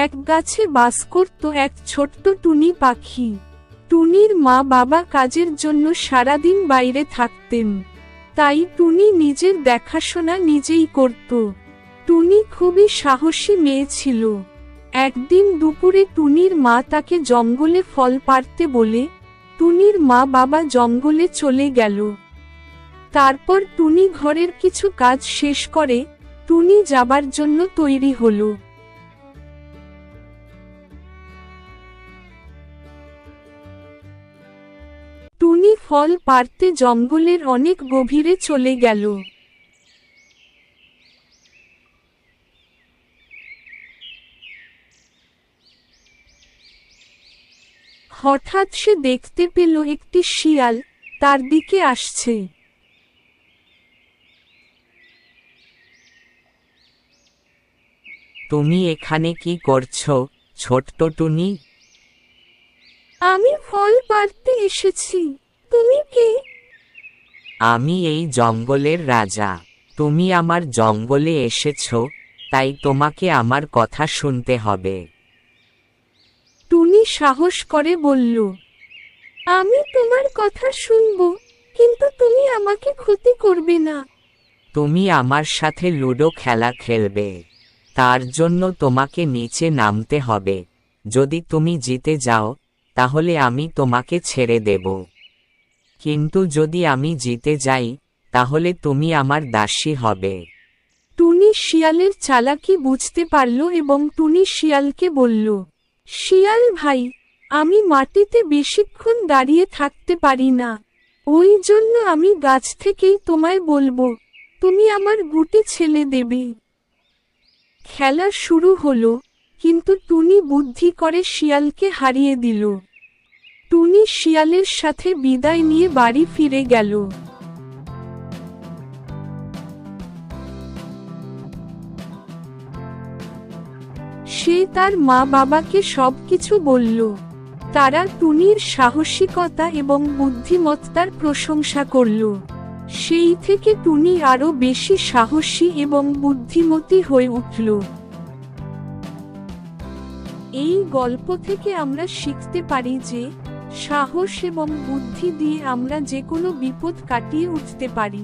এক গাছে বাস করত এক ছোট্ট টুনি পাখি। টুনির মা বাবা কাজের জন্য সারাদিন বাইরে থাকতেন, তাই টুনি নিজের দেখাশোনা নিজেই করত। টুনি খুবই সাহসী মেয়ে ছিল। একদিন দুপুরে টুনির মা তাকে জঙ্গলে ফল পাড়তে বলে টুনির মা বাবা জঙ্গলে চলে গেল। তারপর টুনি ঘরের কিছু কাজ শেষ করে টুনি যাবার জন্য তৈরি হলো। টুনি ফল পাড়তে জঙ্গলের অনেক গভীরে চলে গেল। হঠাৎ সে দেখতে পেল একটি শিয়াল তার দিকে আসছে। তুমি এখানে কি করছো, ছোট্ট টুনি? আমি ফল পাড়তে এসেছি। তুমি কে? আমি এই জঙ্গলের রাজা। তুমি আমার জঙ্গলে এসেছো, তাই তোমাকে আমার কথা শুনতে হবে। টুনি সাহস করে বলল, আমি তোমার কথা শুনব, কিন্তু তুমি আমাকে ক্ষতি করবে না। তুমি আমার সাথে লুডো খেলা খেলবে। তার জন্য তোমাকে নিচে নামতে হবে। যদি তুমি জিতে যাও, তাহলে আমি তোমাকে ছেড়ে দেব। কিন্তু যদি আমি জিতে যাই, তাহলে তুমি আমার দাসী হবে। টুনি শিয়ালের চালাকি বুঝতে পারল এবং টুনি শিয়ালকে বলল, শিয়াল ভাই, আমি মাটিতে বেশিক্ষণ দাঁড়িয়ে থাকতে পারি না। ওই জন্য আমি গাছ থেকেই তোমায় বলবো, তুমি আমার গুটি ছেলে দেবে। খেলা শুরু হলো, কিন্তু টুনি বুদ্ধি করে শিয়ালকে হারিয়ে দিল। টুনি শিয়ালের সাথে বিদায় নিয়ে বাড়ি ফিরে গেল। সে তার মা বাবাকে সবকিছু বলল। তারা টুনির সাহসিকতা এবং বুদ্ধিমত্তার প্রশংসা করল। সেই থেকে টুনি আরো বেশি সাহসী এবং বুদ্ধিমতী হয়ে উঠল। এই গল্প থেকে আমরা শিখতে পারি যে সাহস এবং বুদ্ধি দিয়ে আমরা যে কোনো বিপদ কাটিয়ে উঠতে পারি।